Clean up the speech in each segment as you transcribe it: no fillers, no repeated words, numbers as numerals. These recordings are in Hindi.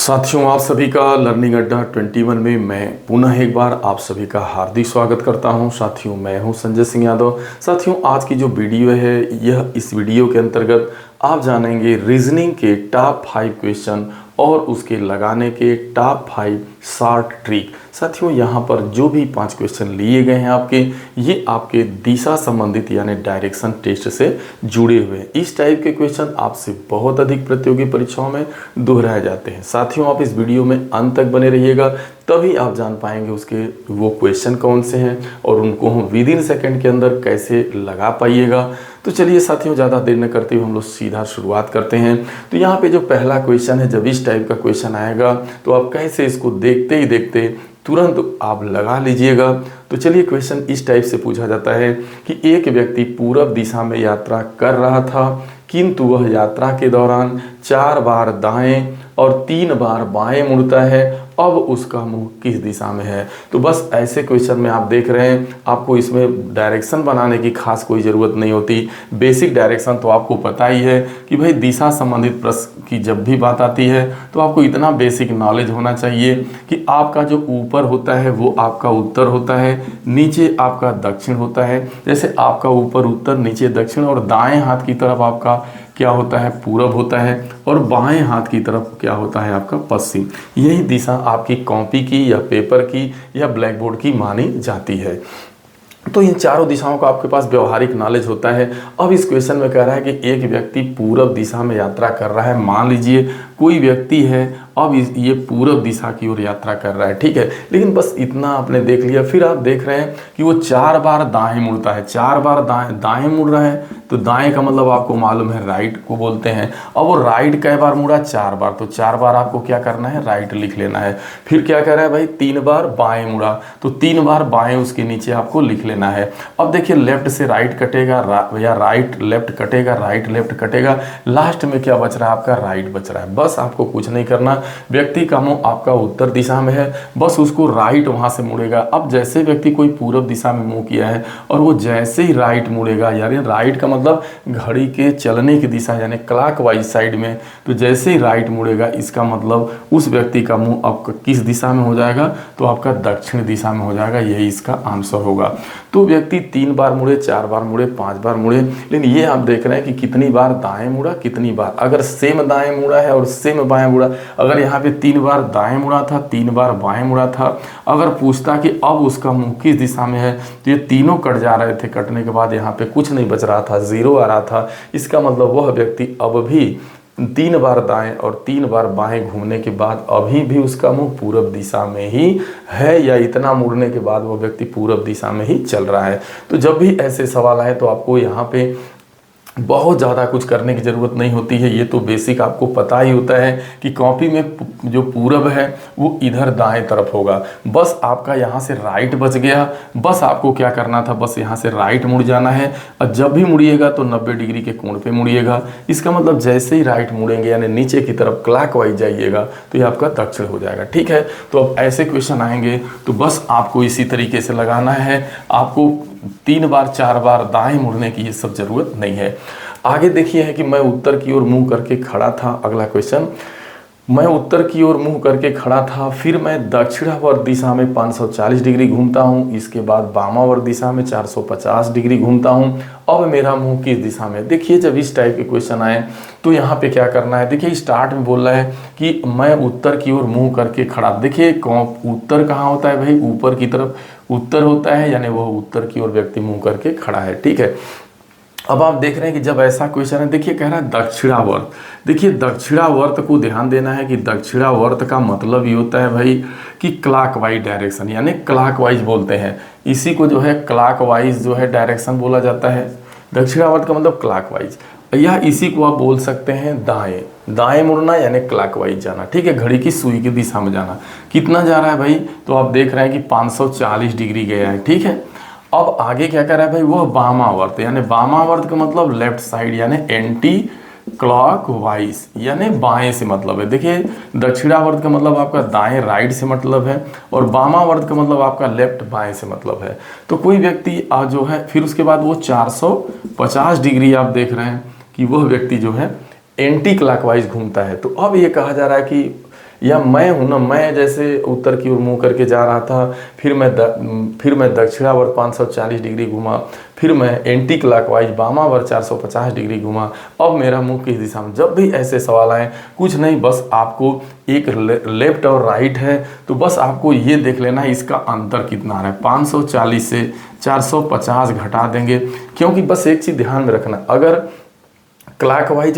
साथियों, आप सभी का लर्निंग अड्डा 21 में मैं पुनः एक बार आप सभी का हार्दिक स्वागत करता हूं। साथियों, मैं हूं संजय सिंह यादव। साथियों, आज की जो वीडियो है इस वीडियो के अंतर्गत आप जानेंगे रीजनिंग के टॉप 5 क्वेश्चन और उसके लगाने के टॉप 5 शॉर्ट ट्रिक। साथियों, यहाँ पर जो भी 5 क्वेश्चन लिए गए हैं ये आपके दिशा संबंधित यानी डायरेक्शन टेस्ट से जुड़े हुए हैं। इस टाइप के क्वेश्चन आपसे बहुत अधिक प्रतियोगी परीक्षाओं में दोहराए जाते हैं। साथियों, आप इस वीडियो में अंत तक बने रहिएगा, तभी आप जान पाएंगे उसके वो क्वेश्चन कौन से हैं और उनको हम विद इन सेकेंड के अंदर कैसे लगा पाइएगा। तो चलिए साथियों, ज़्यादा देर न करते हुए हम लोग सीधा शुरुआत करते हैं। तो यहाँ पे जो पहला क्वेश्चन है, जब इस टाइप का क्वेश्चन आएगा तो आप कैसे इसको देखते ही देखते तुरंत आप लगा लीजिएगा। तो चलिए, क्वेश्चन इस टाइप से पूछा जाता है कि एक व्यक्ति पूरब दिशा में यात्रा कर रहा था, किंतु वह यात्रा के दौरान 4 बार दाएं और 3 बार बाएं मुड़ता है। अब उसका मुंह किस दिशा में है? तो बस ऐसे क्वेश्चन में आप देख रहे हैं, आपको इसमें डायरेक्शन बनाने की खास कोई ज़रूरत नहीं होती। बेसिक डायरेक्शन तो आपको पता ही है कि भाई दिशा संबंधित प्रश्न की जब भी बात आती है तो आपको इतना बेसिक नॉलेज होना चाहिए कि आपका जो ऊपर होता है वो आपका उत्तर होता है, नीचे आपका दक्षिण होता है। जैसे आपका ऊपर उत्तर, नीचे दक्षिण, और दाएं हाथ की तरफ आपका क्या होता है? पूरब होता है, और बाएं हाथ की तरफ क्या होता है? आपका पश्चिम। यही दिशा आपकी कॉपी की या पेपर की या ब्लैक बोर्ड की मानी जाती है। तो इन चारों दिशाओं का आपके पास व्यवहारिक नॉलेज होता है। अब इस क्वेश्चन में कह रहा है कि एक व्यक्ति पूरब दिशा में यात्रा कर रहा है। मान लीजिए कोई व्यक्ति है, अब ये पूरब दिशा की ओर यात्रा कर रहा है, ठीक है। लेकिन बस इतना आपने देख लिया। फिर आप देख रहे हैं कि वो 4 बार दाएं मुड़ता है, 4 बार दाएं मुड़ रहा है। तो दाएं का मतलब आपको मालूम है राइट को बोलते हैं। अब वो राइट कई बार मुड़ा? 4 बार। तो 4 बार आपको क्या करना है? राइट लिख लेना है। फिर क्या कर रहा है भाई? 3 बार बाएं मुड़ा, तो 3 बार बाएं उसके नीचे आपको लिख लेना है। अब देखिए, लेफ्ट से राइट कटेगा या राइट लेफ्ट कटेगा, राइट लेफ्ट कटेगा, लास्ट में क्या बच रहा है? आपका राइट बच रहा है। बस आपको कुछ नहीं करना। व्यक्ति का मुंह आपका उत्तर दिशा में है, बस उसको राइट वहां से मुड़ेगा। अब जैसे व्यक्ति कोई पूरब दिशा में मुंह किया है और वो जैसे ही राइट मुड़ेगा, यानी राइट का मतलब घड़ी के चलने की दिशा यानी क्लॉकवाइज साइड में, तो जैसे ही राइट मुड़ेगा इसका मतलब उस व्यक्ति का मुंह आपका किस दिशा में हो जाएगा? तो आपका दक्षिण दिशा में हो जाएगा। यही इसका आंसर होगा। तो व्यक्ति 3 बार मुड़े, 4 बार मुड़े, 5 बार मुड़े, लेकिन ये आप देख रहे हैं कि कितनी बार दाएं मुड़ा, कितनी बार। अगर सेम दाएं मुड़ा है और सेम बाएं मुड़ा, अगर यहाँ पे 3 बार दाएं मुड़ा था, 3 बार बाएं मुड़ा था, अगर पूछता कि अब उसका मुंह किस दिशा में है, तो ये तीनों कट जा रहे थे। कटने के बाद यहाँ पे कुछ नहीं बच रहा था, 0 आ रहा था। इसका मतलब वह व्यक्ति अब भी 3 बार दाएं और 3 बार बाएं घूमने के बाद अभी भी उसका मुंह पूरब दिशा में ही है, या इतना मुड़ने के बाद वह व्यक्ति पूरब दिशा में ही चल रहा है। तो जब भी ऐसे सवाल आए तो आपको यहाँ पे बहुत ज़्यादा कुछ करने की ज़रूरत नहीं होती है। ये तो बेसिक आपको पता ही होता है कि कॉपी में जो पूरब है वो इधर दाएं तरफ होगा। बस आपका यहाँ से राइट बच गया। बस आपको क्या करना था? बस यहाँ से राइट मुड़ जाना है, और जब भी मुड़िएगा तो 90 डिग्री के कोण पे मुड़िएगा। इसका मतलब जैसे ही राइट मुड़ेंगे यानी नीचे की तरफ क्लॉकवाइज जाइएगा तो ये आपका दक्षिण हो जाएगा, ठीक है। तो अब ऐसे क्वेश्चन आएंगे तो बस आपको इसी तरीके से लगाना है। आपको 3 बार 4 बार दाएं मुड़ने की ये सब जरूरत नहीं है। आगे देखिए है कि मैं उत्तर की ओर मुंह करके खड़ा था। अगला क्वेश्चन, मैं उत्तर की ओर मुंह करके खड़ा था, फिर मैं दक्षिणावर्त दिशा में 540 डिग्री घूमता हूं, इसके बाद वामावर्त दिशा में 450 डिग्री घूमता हूं। अब मेरा मुंह किस दिशा में? देखिए, जब इस टाइप के क्वेश्चन आए तो यहाँ पे क्या करना है? देखिए, स्टार्ट में बोल रहा है कि मैं उत्तर की ओर मुंह करके खड़ा। देखिए, उत्तर कहाँ होता है भाई? ऊपर की तरफ उत्तर होता है, यानी वह उत्तर की ओर व्यक्ति मुंह करके खड़ा है, ठीक है। अब आप देख रहे हैं कि जब ऐसा क्वेश्चन है, देखिए कह रहा है दक्षिणावर्त। देखिए, दक्षिणावर्त को ध्यान देना है कि दक्षिणावर्त का मतलब ये होता है भाई कि क्लॉकवाइज डायरेक्शन, यानी क्लॉकवाइज बोलते हैं इसी को, जो है क्लॉकवाइज जो है डायरेक्शन बोला जाता है। दक्षिणावर्त का मतलब क्लॉकवाइज, या इसी को आप बोल सकते हैं दाएं। दाएं मुड़ना यानी क्लॉकवाइज जाना, ठीक है, घड़ी की सुई की दिशा में जाना। कितना जा रहा है भाई? तो आप देख रहे हैं कि 540 डिग्री गया है, ठीक है। अब आगे क्या कर रहा है भाई? वह वामावर्त, यानी वामावर्त का मतलब लेफ्ट साइड, यानी एंटी क्लॉकवाइज, यानी बाएं से मतलब है। देखिए, दक्षिणावर्त का मतलब आपका दाएं राइट से मतलब है, और वामावर्त का मतलब आपका लेफ्ट बाएं से मतलब है। तो कोई व्यक्ति जो है, फिर उसके बाद वो 450 डिग्री आप देख रहे हैं कि वह व्यक्ति जो है एंटी क्लॉकवाइज घूमता है। तो अब ये कहा जा रहा है कि या मैं हूँ ना, मैं जैसे उत्तर की ओर मुँह करके जा रहा था, फिर मैं दक्षिणावर्त 540 डिग्री घूमा, फिर मैं एंटी क्लॉकवाइज वामावर्त 450 डिग्री घूमा, अब मेरा मुंह किस दिशा में। जब भी ऐसे सवाल आए, कुछ नहीं, बस आपको एक लेफ्ट और राइट है तो बस आपको ये देख लेना है इसका अंतर कितना आ रहा है। 540 से 450 घटा देंगे, क्योंकि बस एक चीज़ ध्यान में रखना, अगर क्लॉकवाइज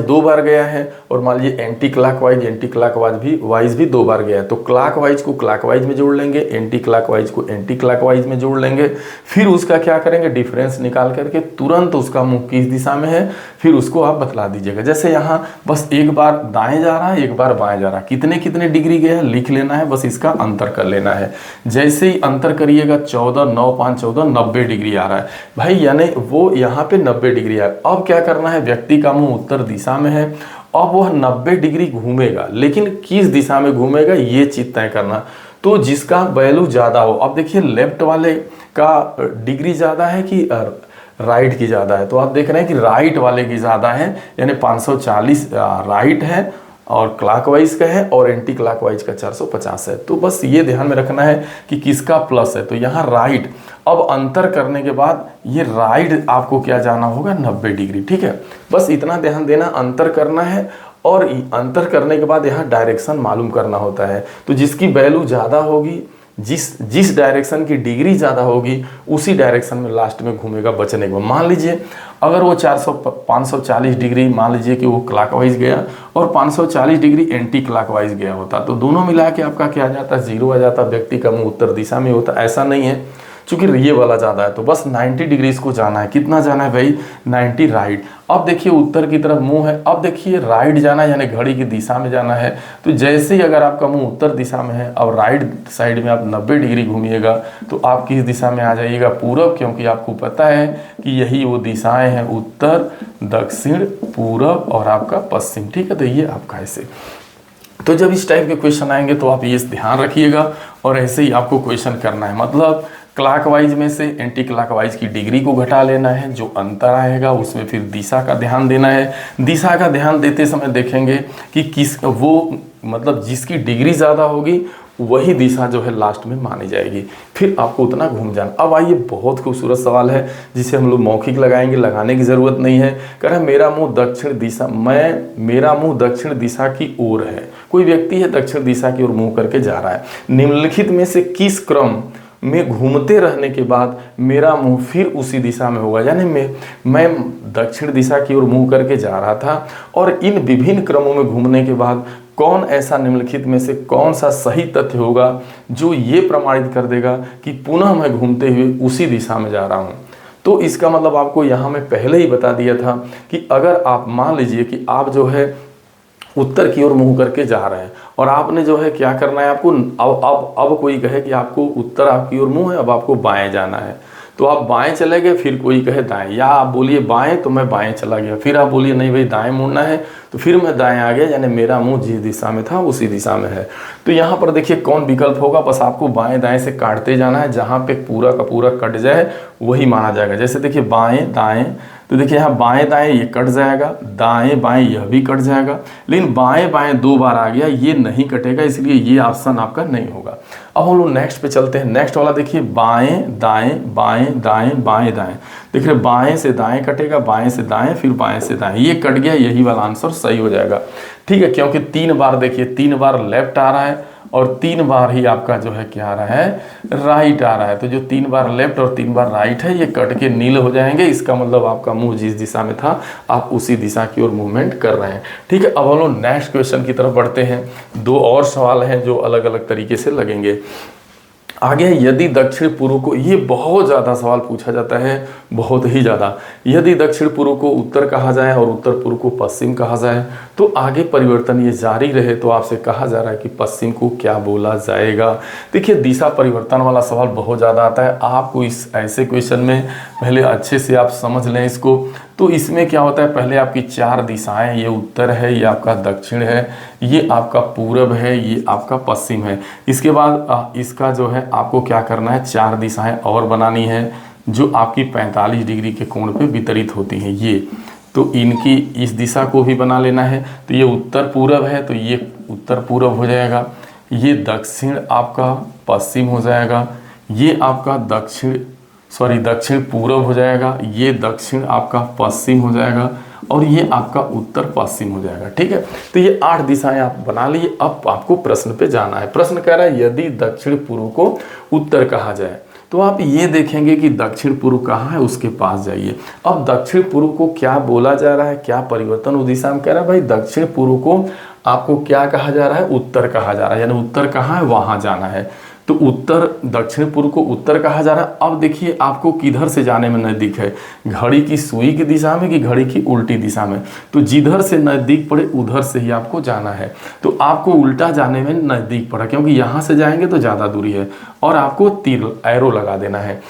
2 बार गया है और मान लीजिए एंटी क्लॉकवाइज भी 2 बार गया है, तो क्लॉकवाइज को क्लॉकवाइज में जोड़ लेंगे, एंटी क्लॉकवाइज को एंटी क्लॉकवाइज में जोड़ लेंगे, फिर उसका क्या करेंगे, डिफरेंस निकाल करके तुरंत उसका मुंह किस दिशा में है फिर उसको आप बतला दीजिएगा। जैसे यहाँ बस एक बार दाएं जा रहा है, एक बार बाएं जा रहा है, कितने कितने डिग्री गया है लिख लेना है, बस इसका अंतर कर लेना है। जैसे ही अंतर करिएगा 14, 9, 5, 14, 90 डिग्री आ रहा है भाई, यानी वो यहाँ पे 90 डिग्री है। अब क्या करना है, व्यक्ति का मुंह उत्तर दिशा में है, अब वह 90 डिग्री घूमेगा, लेकिन किस दिशा में घूमेगा ये चीज तय करना। तो जिसका वैल्यू ज्यादा हो, अब देखिए लेफ्ट वाले का डिग्री ज्यादा है कि राइट की ज्यादा है, तो आप देख रहे हैं कि राइट वाले की ज्यादा है, यानी 540 राइट है और क्लॉकवाइज का है और एंटी क्लॉकवाइज का 450 है। तो बस ये ध्यान में रखना है कि किसका प्लस है, तो यहाँ राइट। अब अंतर करने के बाद ये राइट आपको क्या जाना होगा, 90 डिग्री, ठीक है। बस इतना ध्यान देना, अंतर करना है और अंतर करने के बाद यहाँ डायरेक्शन मालूम करना होता है। तो जिसकी वैल्यू ज़्यादा होगी, जिस डायरेक्शन की डिग्री ज़्यादा होगी उसी डायरेक्शन में लास्ट में घूमेगा बचने को। मान लीजिए अगर वो 540 डिग्री मान लीजिए कि वो क्लॉकवाइज गया और 540 डिग्री एंटी क्लॉकवाइज गया होता, तो दोनों मिला के आपका क्या आ जाता, 0 आ जाता, व्यक्ति का मुंह उत्तर दिशा में होता। ऐसा नहीं है, चूंकि ये वाला ज़्यादा है तो बस 90 डिग्री इसको जाना है। कितना जाना है भाई, 90 राइट। अब देखिए उत्तर की तरफ मुंह है, अब देखिए राइट जाना है, यानी घड़ी की दिशा में जाना है। तो जैसे ही अगर आपका मुंह उत्तर दिशा में है, अब राइट साइड में आप 90 डिग्री घूमिएगा तो आप किस दिशा में आ जाइएगा, पूरब, क्योंकि आपको पता है कि यही वो दिशाएं हैं, उत्तर, दक्षिण, पूरब और आपका पश्चिम, ठीक है। तो ये आपका ऐसे। तो जब इस टाइप के क्वेश्चन आएंगे तो आप ये ध्यान रखिएगा और ऐसे ही आपको क्वेश्चन करना है। मतलब क्लॉकवाइज में से एंटी क्लॉकवाइज की डिग्री को घटा लेना है, जो अंतर आएगा उसमें फिर दिशा का ध्यान देना है। दिशा का ध्यान देते समय देखेंगे कि किस वो मतलब जिसकी डिग्री ज़्यादा होगी वही दिशा जो है लास्ट में मानी जाएगी, फिर आपको उतना घूम जाना। अब आइए बहुत खूबसूरत सवाल है जिसे हम लोग मौखिक लगाएंगे, लगाने की ज़रूरत नहीं है। कह रहा है मेरा मुंह दक्षिण दिशा, मेरा मुंह दक्षिण दिशा की ओर है। कोई व्यक्ति है दक्षिण दिशा की ओर मुंह करके जा रहा है, निम्नलिखित में से किस क्रम में घूमते रहने के बाद मेरा मुंह फिर उसी दिशा में होगा। यानी मैं दक्षिण दिशा की ओर मुंह करके जा रहा था और इन विभिन्न क्रमों में घूमने के बाद कौन ऐसा निम्नलिखित में से कौन सा सही तथ्य होगा जो ये प्रमाणित कर देगा कि पुनः मैं घूमते हुए उसी दिशा में जा रहा हूँ। तो इसका मतलब आपको यहाँ मैं पहले ही बता दिया था कि अगर आप मान लीजिए कि आप जो है उत्तर की ओर मुंह करके जा रहे हैं और आपने जो है क्या करना है, आपको अब कोई कहे कि आपको उत्तर आपकी ओर मुंह है, अब आपको बाएं जाना है, तो आप बाएं चले गए, फिर कोई कहे दाएं, या आप बोलिए बाएं तो मैं बाएं चला गया, फिर आप बोलिए नहीं भाई दाएं मुड़ना है तो फिर मैं दाएं आ गया, यानी मेरा मुंह जिस दिशा में था उसी दिशा में है। तो यहाँ पर देखिए कौन विकल्प होगा, बस आपको बाएं दाएं से काटते जाना है, जहाँ पे पूरा का पूरा कट जाए वही माना जाएगा। जैसे देखिए बाएं दाएं, तो देखिए यहाँ बाएं दाएं ये कट जाएगा, दाएं बाएं यह भी कट जाएगा, लेकिन बाएं बाएं 2 बार आ गया, ये नहीं कटेगा, इसलिए ये ऑप्शन आपका नहीं होगा। अब हम लोग नेक्स्ट पे चलते हैं। नेक्स्ट वाला देखिए बाएं दाएं बाएं दाएं बाएं दाएं, देख रहे बाएं से दाएं कटेगा, बाएं से दाएं, फिर बाएं से दाएं, ये कट गया, यही वाला आंसर सही हो जाएगा, ठीक है। क्योंकि 3 बार देखिए 3 बार लेफ्ट आ रहा है और 3 बार ही आपका जो है क्या आ रहा है, राइट आ रहा है। तो जो 3 बार लेफ्ट और 3 बार राइट है ये कट के नील हो जाएंगे। इसका मतलब आपका मुंह जिस दिशा में था आप उसी दिशा की ओर मूवमेंट कर रहे हैं, ठीक है। अब हम लोग नेक्स्ट क्वेश्चन की तरफ बढ़ते हैं। 2 और सवाल हैं जो अलग अलग तरीके से लगेंगे। आगे यदि दक्षिण पूर्व को, ये बहुत ज़्यादा सवाल पूछा जाता है, बहुत ही ज़्यादा। यदि दक्षिण पूर्व को उत्तर कहा जाए और उत्तर पूर्व को पश्चिम कहा जाए तो आगे परिवर्तन ये जारी रहे, तो आपसे कहा जा रहा है कि पश्चिम को क्या बोला जाएगा। देखिए दिशा परिवर्तन वाला सवाल बहुत ज़्यादा आता है, आपको इस ऐसे क्वेश्चन में पहले अच्छे से आप समझ लें इसको। तो इसमें क्या होता है, पहले आपकी 4 दिशाएं, ये उत्तर है, ये आपका दक्षिण है, ये आपका पूरब है, ये आपका पश्चिम है। इसके बाद इसका जो है आपको क्या करना है, 4 दिशाएं और बनानी है जो आपकी 45 डिग्री के कोण पे वितरित होती हैं। ये तो इनकी इस दिशा को भी बना लेना है। तो ये उत्तर पूरब है, तो ये उत्तर पूर्व हो जाएगा, ये दक्षिण आपका पश्चिम हो जाएगा, ये आपका दक्षिण पूर्व हो जाएगा, ये दक्षिण आपका पश्चिम हो जाएगा और ये आपका उत्तर पश्चिम हो जाएगा। ठीक है, तो ये 8 दिशाएं आप बना लिए। अब आपको प्रश्न पे जाना है। प्रश्न कह रहा है यदि दक्षिण पूर्व को उत्तर कहा जाए, तो आप ये देखेंगे कि दक्षिण पूर्व कहाँ है, उसके पास जाइए। अब दक्षिण पूर्व को क्या बोला जा रहा है, क्या परिवर्तन उस दिशा में कह रहा है? भाई दक्षिण पूर्व को आपको क्या कहा जा रहा है? उत्तर कहा जा रहा है, यानी उत्तर कहाँ है, वहां जाना है। तो उत्तर, दक्षिण पूर्व को उत्तर कहा जा रहा है। अब देखिए आपको किधर से जाने में नजदीक है, घड़ी की सुई की दिशा में कि घड़ी की उल्टी दिशा में? तो जिधर से नजदीक पड़े उधर से ही आपको जाना है। तो आपको उल्टा जाने में नजदीक पड़ा, क्योंकि यहाँ से जाएंगे तो ज़्यादा दूरी है और आपको तीर एरो लगा देना है।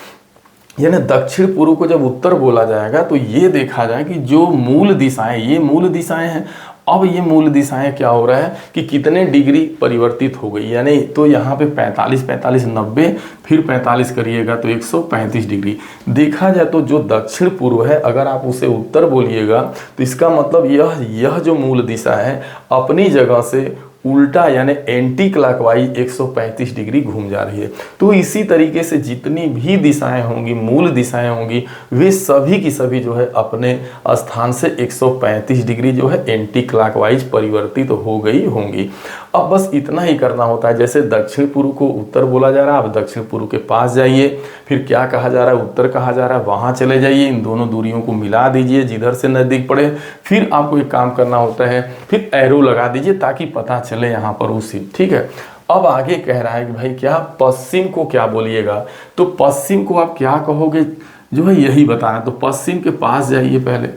यानी दक्षिण पूर्व को जब उत्तर बोला जाएगा तो ये देखा जाए कि जो मूल दिशाएं, ये मूल दिशाएं हैं। अब ये मूल दिशाएं क्या हो रहा है कि कितने डिग्री परिवर्तित हो गई, यानी तो यहाँ पे 45, 45, 90, फिर 45 करिएगा तो 135 डिग्री। देखा जाए तो जो दक्षिण पूर्व है, अगर आप उसे उत्तर बोलिएगा तो इसका मतलब यह जो मूल दिशा है अपनी जगह से उल्टा यानी एंटी क्लॉकवाइज 135 डिग्री घूम जा रही है। तो इसी तरीके से जितनी भी दिशाएं होंगी, मूल दिशाएं होंगी, वे सभी की सभी जो है अपने स्थान से 135 डिग्री जो है एंटी क्लॉकवाइज परिवर्तित हो गई होंगी। अब बस इतना ही करना होता है। जैसे दक्षिण पूर्व को उत्तर बोला जा रहा है, अब दक्षिण पूर्व के पास जाइए, फिर क्या कहा जा रहा है, उत्तर कहा जा रहा है, वहां चले जाइए, इन दोनों दूरियों को मिला दीजिए जिधर से नजदीक पड़े। फिर आपको एक काम करना होता है, फिर एरो लगा दीजिए ताकि पता चले यहाँ पर उसी। ठीक है, अब आगे कह रहा है कि भाई क्या पश्चिम को क्या बोलिएगा, तो पश्चिम को आप क्या कहोगे, जो है यही बताना। तो पश्चिम के पास जाइए पहले।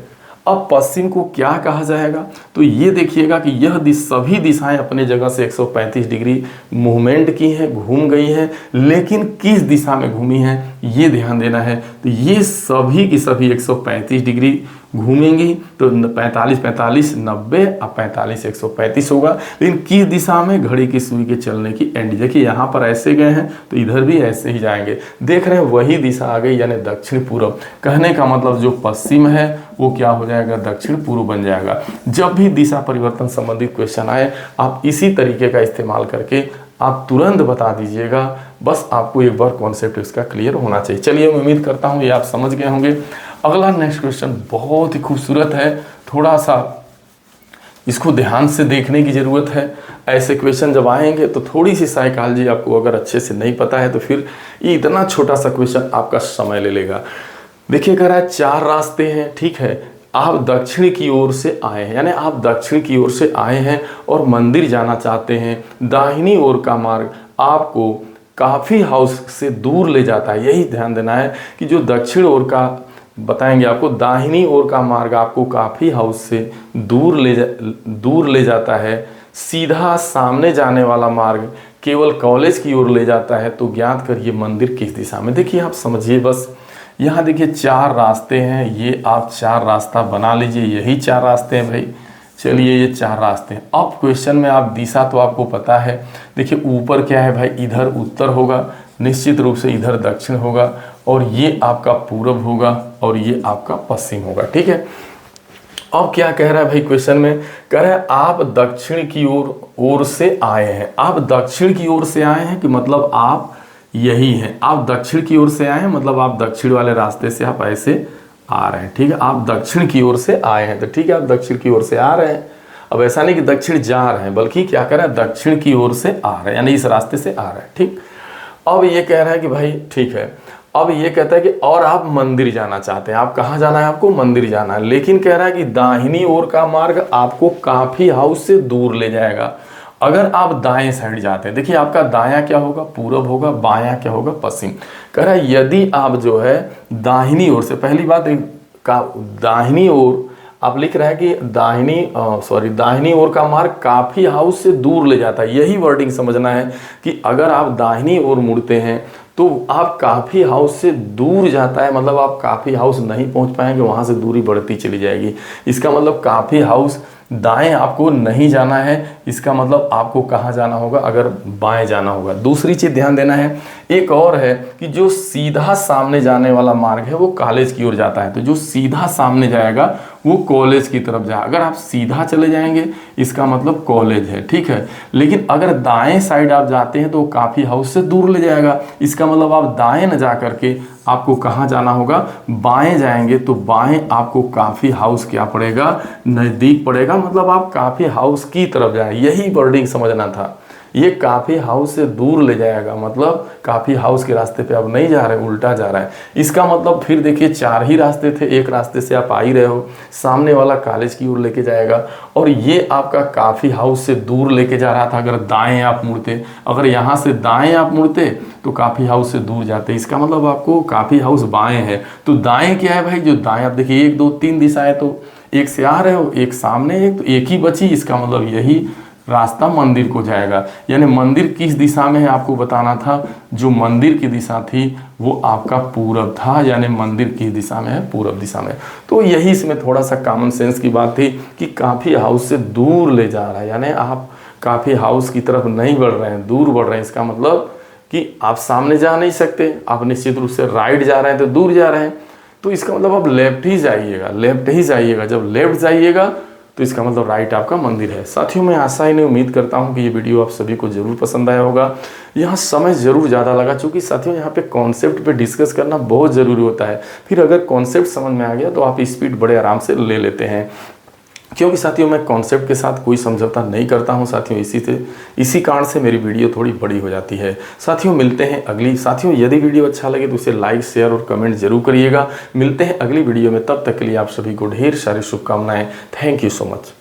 अब पश्चिम को क्या कहा जाएगा, तो ये देखिएगा कि यह सभी दिशाएं अपने जगह से 135 डिग्री मूवमेंट की हैं, घूम गई हैं, लेकिन किस दिशा में घूमी हैं ये ध्यान देना है। तो ये सभी की सभी 135 डिग्री घूमेंगी, तो 45, 45, 90 अब 45, 135 होगा, लेकिन किस दिशा में? घड़ी की सुई के चलने की एंड। देखिए यहाँ पर ऐसे गए हैं तो इधर भी ऐसे ही जाएंगे। देख रहे हैं वही दिशा आ गई, यानी दक्षिण पूर्व। कहने का मतलब जो पश्चिम है वो क्या हो जाएगा, दक्षिण पूर्व बन जाएगा। जब भी दिशा परिवर्तन संबंधित क्वेश्चन आए, आप इसी तरीके का इस्तेमाल करके आप तुरंत बता दीजिएगा। बस आपको एक बार कॉन्सेप्ट इसका क्लियर होना चाहिए। चलिए, मैं उम्मीद करता हूँ ये आप समझ गए होंगे। अगला नेक्स्ट क्वेश्चन बहुत ही खूबसूरत है, थोड़ा सा इसको ध्यान से देखने की ज़रूरत है। ऐसे क्वेश्चन जब आएंगे तो थोड़ी सी साइकोलॉजी आपको अगर अच्छे से नहीं पता है तो फिर ये इतना छोटा सा क्वेश्चन आपका समय ले लेगा। देखिए, कह रहा है 4 रास्ते हैं। ठीक है, आप दक्षिण की ओर से आए हैं, यानी आप दक्षिण की ओर से आए हैं और मंदिर जाना चाहते हैं। दाहिनी ओर का मार्ग आपको काफ़ी हाउस से दूर ले जाता है। यही ध्यान देना है कि जो दक्षिण ओर का बताएंगे आपको, दाहिनी ओर का मार्ग आपको काफ़ी हाउस से दूर ले जाता है। सीधा सामने जाने वाला मार्ग केवल कॉलेज की ओर ले जाता है। तो ज्ञात करिए मंदिर किस दिशा में। देखिए, आप समझिए बस, यहाँ देखिए 4 रास्ते हैं, ये आप 4 रास्ता बना लीजिए, यही 4 रास्ते हैं भाई। चलिए, ये 4 रास्ते हैं। अब क्वेश्चन में आप दिशा तो आपको पता है। देखिए ऊपर क्या है भाई, इधर उत्तर होगा, निश्चित रूप से इधर दक्षिण होगा, और ये आपका पूरब होगा और ये आपका पश्चिम होगा। ठीक है, अब क्या कह रहा है भाई क्वेश्चन में, कह रहा है आप दक्षिण की ओर से आए हैं। आप दक्षिण की ओर से आए हैं कि मतलब आप यही हैं, आप दक्षिण की ओर से आए हैं, मतलब आप दक्षिण वाले रास्ते से आप ऐसे आ रहे हैं। ठीक है, आप दक्षिण की ओर से आए हैं, तो ठीक है आप दक्षिण की ओर से आ रहे हैं। अब ऐसा नहीं कि दक्षिण जा रहे हैं, बल्कि क्या कर रहा है, दक्षिण की ओर से आ रहे हैं, यानी इस रास्ते से आ रहे हैं। ठीक, अब ये कह रहा है कि भाई ठीक है, अब ये कहता है कि और आप मंदिर जाना चाहते हैं। आप कहाँ जाना है, आपको मंदिर जाना है, लेकिन कह रहा है कि दाहिनी ओर का मार्ग आपको काफी हाउस से दूर ले जाएगा। अगर आप दाएं साइड जाते हैं, देखिए आपका दायां क्या होगा, पूरब होगा, बायां क्या होगा, पश्चिम। कह रहा है यदि आप जो है दाहिनी ओर से, पहली बात का दाहिनी ओर आप लिख रहा है कि दाहिनी ओर का मार्ग काफी हाउस से दूर ले जाता है। यही वर्डिंग समझना है कि अगर आप दाहिनी ओर मुड़ते हैं तो आप काफ़ी हाउस से दूर जाता है, मतलब आप काफ़ी हाउस नहीं पहुंच पाएंगे, वहाँ से दूरी बढ़ती चली जाएगी। इसका मतलब काफ़ी हाउस दाएं आपको नहीं जाना है, इसका मतलब आपको कहाँ जाना होगा, अगर बाएं जाना होगा। दूसरी चीज़ ध्यान देना है, एक और है कि जो सीधा सामने जाने वाला मार्ग है वो कॉलेज की ओर जाता है, तो जो सीधा सामने जाएगा वो कॉलेज की तरफ जाए। अगर आप सीधा चले जाएंगे इसका मतलब कॉलेज है, ठीक है। लेकिन अगर दाएं साइड आप जाते हैं तो वो कॉफ़ी हाउस से दूर ले जाएगा। इसका मतलब आप दाएं न जा करके आपको कहाँ जाना होगा, बाएं जाएंगे तो बाएं आपको कॉफ़ी हाउस क्या पड़ेगा, नज़दीक पड़ेगा। मतलब आप कॉफ़ी हाउस की तरफ जाए, यही वर्डिंग समझना था। ये कॉफ़ी हाउस से दूर ले जाएगा, मतलब कॉफ़ी हाउस के रास्ते पे आप नहीं जा रहे, उल्टा जा रहा है। इसका मतलब फिर देखिए 4 ही रास्ते थे, एक रास्ते से आप आ ही रहे हो, सामने वाला कॉलेज की ओर लेके जाएगा और ये आपका कॉफ़ी हाउस से दूर लेके जा रहा था। अगर दाएं आप मुड़ते, अगर यहाँ से दाएं आप मुड़ते तो कॉफ़ी हाउस से दूर जाते। इसका मतलब आपको कॉफ़ी हाउस बाएं है, तो दाएं क्या है भाई, जो दाएं आप देखिए 1 2 3 दिशाएं, तो एक से आ रहे हो, एक सामने, एक तो एक ही बची। इसका मतलब यही रास्ता मंदिर को जाएगा। यानी मंदिर किस दिशा में है आपको बताना था। जो मंदिर की दिशा थी वो आपका पूरब था, यानी मंदिर किस दिशा में है, पूरब दिशा में। तो यही इसमें थोड़ा सा कॉमन सेंस की बात थी कि कॉफ़ी हाउस से दूर ले जा रहा है, यानी आप कॉफ़ी हाउस की तरफ नहीं बढ़ रहे हैं, दूर बढ़ रहे हैं। इसका मतलब कि आप सामने जा नहीं सकते, आप निश्चित रूप से राइट जा रहे हैं तो दूर जा रहे हैं। तो इसका मतलब आप लेफ्ट ही जाइएगा, लेफ्ट ही जाइएगा। जब लेफ्ट जाइएगा तो इसका मतलब राइट आपका मंदिर है। साथियों, मैं आशा ही नहीं उम्मीद करता हूं कि ये वीडियो आप सभी को जरूर पसंद आया होगा। यहाँ समय ज़रूर ज़्यादा लगा, चूँकि साथियों यहाँ पे कॉन्सेप्ट पे डिस्कस करना बहुत ज़रूरी होता है। फिर अगर कॉन्सेप्ट समझ में आ गया तो आप स्पीड बड़े आराम से ले लेते हैं, क्योंकि साथियों मैं कॉन्सेप्ट के साथ कोई समझौता नहीं करता हूं साथियों। इसी कारण से मेरी वीडियो थोड़ी बड़ी हो जाती है। साथियों मिलते हैं अगली। साथियों यदि वीडियो अच्छा लगे तो उसे लाइक शेयर और कमेंट जरूर करिएगा। मिलते हैं अगली वीडियो में, तब तक के लिए आप सभी को ढेर सारी शुभकामनाएं। Thank you so much.